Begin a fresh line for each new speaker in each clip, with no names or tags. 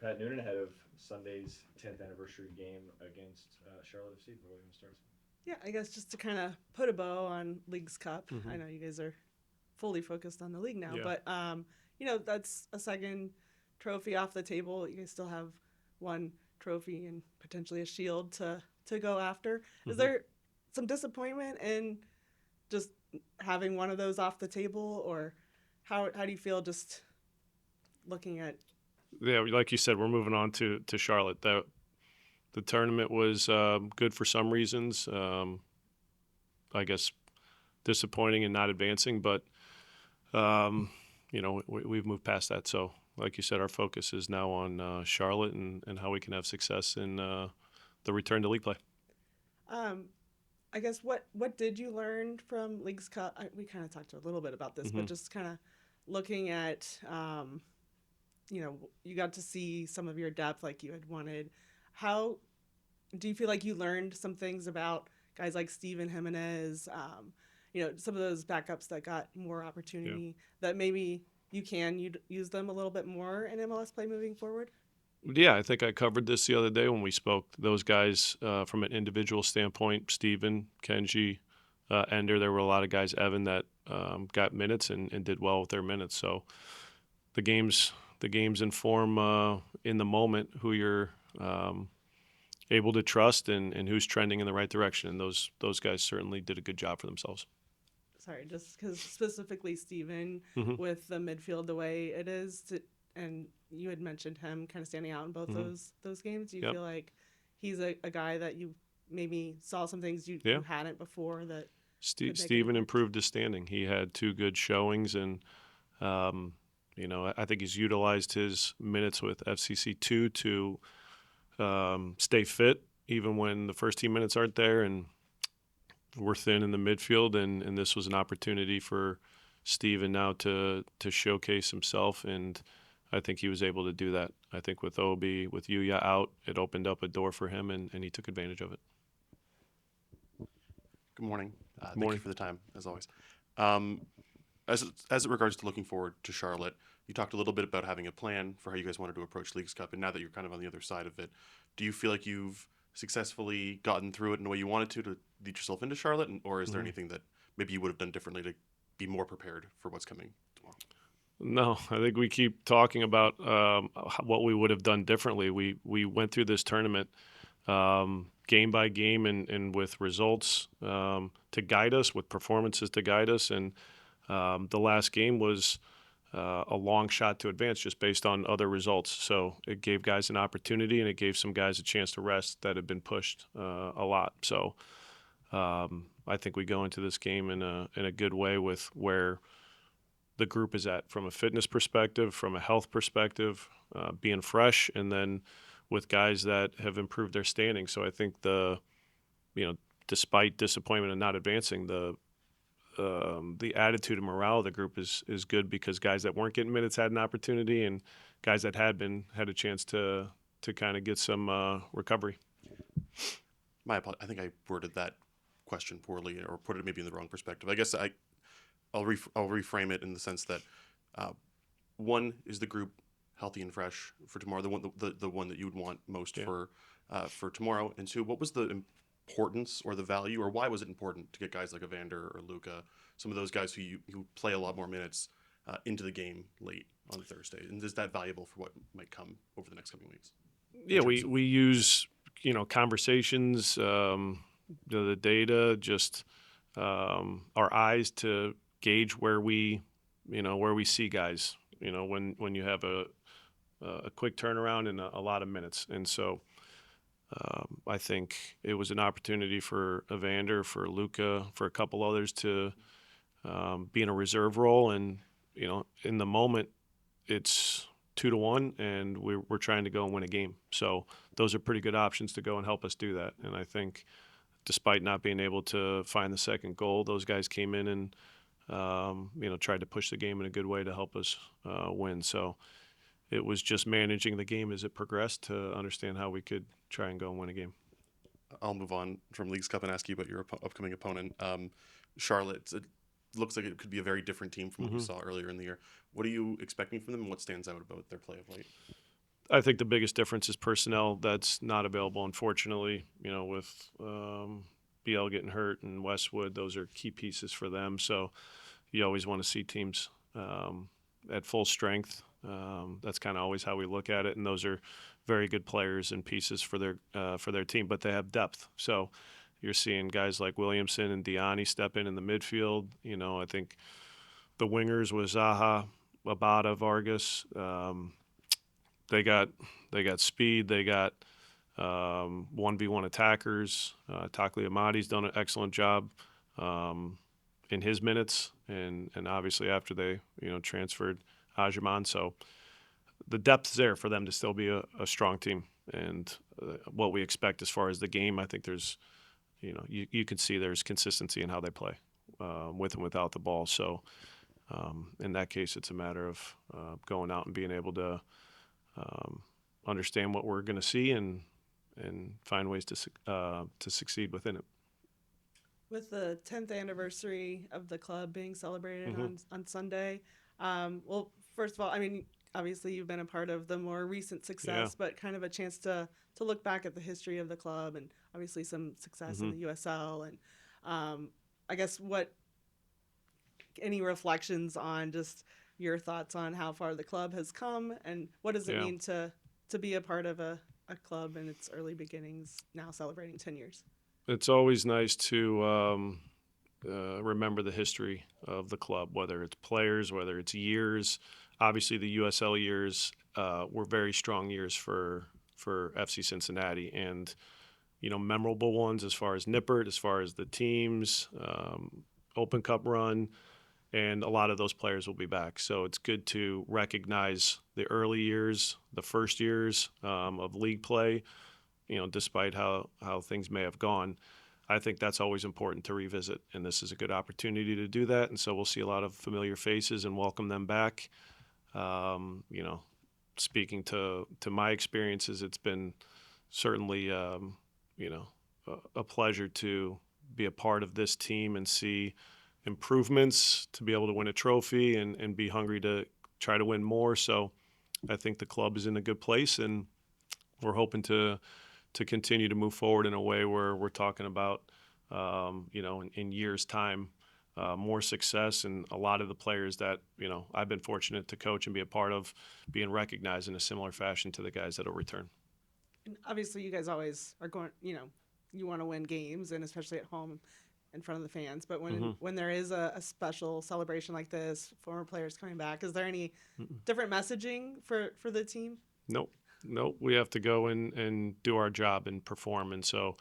Pat Noonan ahead of Sunday's 10th anniversary game against Charlotte FC. Where are we going to start?
Yeah, I guess just to kind of put a bow on League's Cup. I
Mm-hmm.
know you guys are fully focused on the league now,
Yeah.
but that's a second trophy off the table. You guys still have one trophy and potentially a shield to go after. Is
Mm-hmm.
there some disappointment in just having one of those off the table, or how do you feel just looking at?
Yeah, like you said, we're moving on to Charlotte. The tournament was good for some reasons. I guess disappointing and not advancing, but um, we've moved past that. So, like you said, our focus is now on Charlotte and how we can have success in the return to league play.
Um, I guess what did you learn from League's Cup? We kind of talked a little bit about this, but
Mm-hmm.
just kind of looking at, you got to see some of your depth like you had wanted. How do you feel like you learned some things about guys like Steven Jimenez? Some of those backups that got more
Yeah.
opportunity that maybe you'd use them a little bit more in MLS play moving forward.
Yeah, I think I covered this the other day when we spoke. Those guys, from an individual standpoint, Steven, Kenji, Ender, there were a lot of guys, Evan, that got minutes and did well with their minutes. So the games, the games inform in the moment who you're able to trust and who's trending in the right direction. And those guys certainly did a good job for themselves.
Sorry, just because specifically Steven
Mm-hmm.
with the midfield the way it is, and you had mentioned him kind of standing out in both
Mm-hmm.
those games. Do you
Yep.
feel like he's a guy that you maybe saw some things
Yeah.
you hadn't before that could make an
Steven
impact?
improved his standing. He had two good showings, and um, I think he's utilized his minutes with FCC2 to stay fit, even when the first team minutes aren't there, and we're thin in the midfield. And this was an opportunity for Steven now to showcase himself, and I think he was able to do that. I think with Obi, with Yuya out, it opened up a door for him, and he took advantage of it.
Good morning.
Good
Thank you
morning.
for the time, as always. Um, as it regards to looking forward to Charlotte, you talked a little bit about having a plan for how you guys wanted to approach Leagues Cup, and now that you're kind of on the other side of it, do you feel like you've successfully gotten through it in the way you wanted to lead yourself into Charlotte, or is there
Mhm.
anything that maybe you would have done differently to be more prepared for what's coming tomorrow?
No, I think we keep talking about what we would have done differently. We went through this tournament game by game and with results to guide us, with performances to guide us. And the last game was a long shot to advance just based on other results. So it gave guys an opportunity and it gave some guys a chance to rest that had been pushed a lot. So I think we go into this game in a good way with where the group is at from a fitness perspective, from a health perspective, being fresh, and then with guys that have improved their standing. So I think you know, despite disappointment and not advancing, the attitude and morale of the group is good because guys that weren't getting minutes had an opportunity, and guys that had been had a chance to kind of get some recovery.
I think I worded that question poorly or put it maybe in the wrong perspective. I guess I'll reframe it in the sense that uh, one is the group healthy and fresh for tomorrow, the one that you would want most
Yeah.
for tomorrow, and two, what was the importance or the value or why was it important to get guys like Evander or Luca, some of those guys who play a lot more minutes into the game late on Thursday, and is that valuable for what might come over the next coming weeks? In
Yeah,
terms
we
of
we use conversations, the data, just our eyes to gauge where we see guys. When you have a quick turnaround and a lot of minutes, and so I think it was an opportunity for Evander, for Luca, for a couple others to be in a reserve role, and in the moment it's 2-1, and we're trying to go and win a game. So those are pretty good options to go and help us do that. And I think, despite not being able to find the second goal, those guys came in and tried to push the game in a good way to help us win. So it was just managing the game as it progressed to understand how we could try and go and win a game.
I'll move on from Leagues Cup and ask you about your upcoming opponent, Charlotte. It looks like it could be a very different team from what we
Hmm.
saw earlier in the year. What are you expecting from them, and what stands out about their play of late?
I think the biggest difference is personnel that's not available, unfortunately, with BL getting hurt and Westwood. Those are key pieces for them. So you always want to see teams at full strength. That's kind of always how we look at it. And those are very good players and pieces for their team, but they have depth. So you're seeing guys like Williamson and Diani step in the midfield. I think the wingers was Zaha, Abada, Vargas. They got speed. They got 1v1 attackers. Takli Amadi's done an excellent job in his minutes, and obviously after they transferred Hajiman. So the depth's there for them to still be a strong team. And what we expect as far as the game, I think there's you can see there's consistency in how they play with and without the ball. So in that case, it's a matter of going out and being able to understand what we're going to see and find ways to succeed within it.
With the 10th anniversary of the club being celebrated on Sunday, well, first of all, I mean, obviously you've been a part of the more recent success, but kind of a chance to look back at the history of the club and obviously some success in the USL. And I guess any reflections on just your thoughts on how far the club has come and what does it mean to be a part of a club in its early beginnings, now celebrating 10 years?
It's always nice to remember the history of the club, whether it's players, whether it's years. Obviously, the USL years were very strong years for FC Cincinnati, and memorable ones as far as Nippert, as far as the teams, Open Cup run, and a lot of those players will be back. So it's good to recognize the early years, the first years of league play. Despite how things may have gone, I think that's always important to revisit, and this is a good opportunity to do that. And so we'll see a lot of familiar faces and welcome them back. Speaking to my experiences, it's been certainly, a pleasure to be a part of this team and see improvements, to be able to win a trophy and be hungry to try to win more. So I think the club is in a good place, and we're hoping to continue to move forward in a way where we're talking about, in years' time, more success, and a lot of the players that, I've been fortunate to coach and be a part of being recognized in a similar fashion to the guys that will return.
And obviously you guys always are going, you want to win games, and especially at home in front of the fans. But when there is a special celebration like this, former players coming back, is there any different messaging for the team?
Nope. We have to go and do our job and perform. And so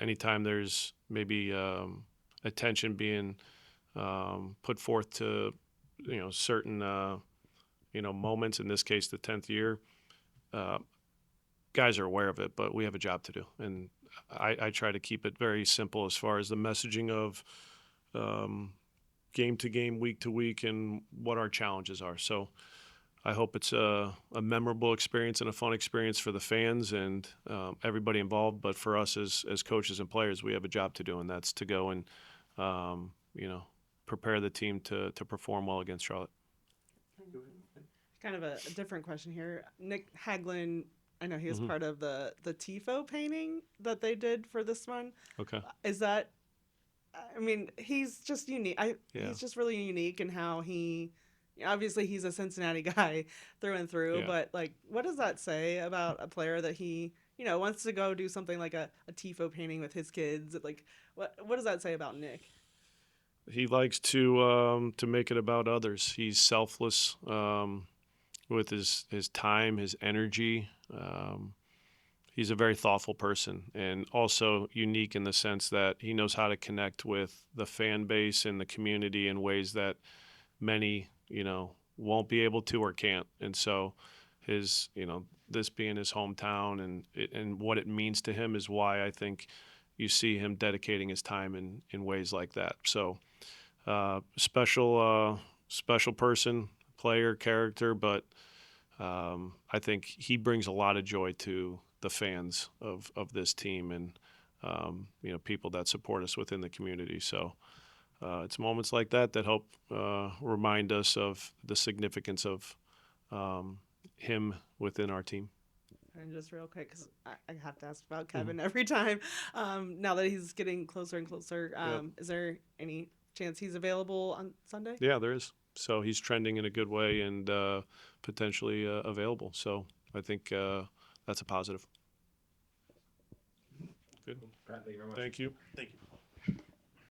anytime there's maybe attention being put forth to, certain, moments, in this case, the 10th year, guys are aware of it, but we have a job to do. And I try to keep it very simple as far as the messaging of game to game, week to week, and what our challenges are. So I hope it's a memorable experience and a fun experience for the fans and everybody involved. But for us as coaches and players, we have a job to do, and that's to go and, prepare the team to perform well against Charlotte.
Kind of a different question here. Nick Haglin, I know he was part of the TIFO painting that they did for this one.
Okay.
Is that, I mean, he's just unique. He's just really unique in how obviously he's a Cincinnati guy through and through, but what does that say about a player that he, wants to go do something like a TIFO painting with his kids? What does that say about Nick?
He likes to make it about others. He's selfless with his time, his energy. He's a very thoughtful person, and also unique in the sense that he knows how to connect with the fan base and the community in ways that many, won't be able to or can't. And so his, this being his hometown and what it means to him is why I think you see him dedicating his time in ways like that. So special person, player, character, but I think he brings a lot of joy to the fans of this team and, people that support us within the community. So it's moments like that help remind us of the significance of, him within our team.
And just real quick, because I have to ask about Kevin every time. Now that he's getting closer and closer, is there any chance he's available on Sunday?
Yeah, there is. So he's trending in a good way and potentially available. So I think that's a positive. Good.
Pat, thank you very much.
Thank you.
Thank you.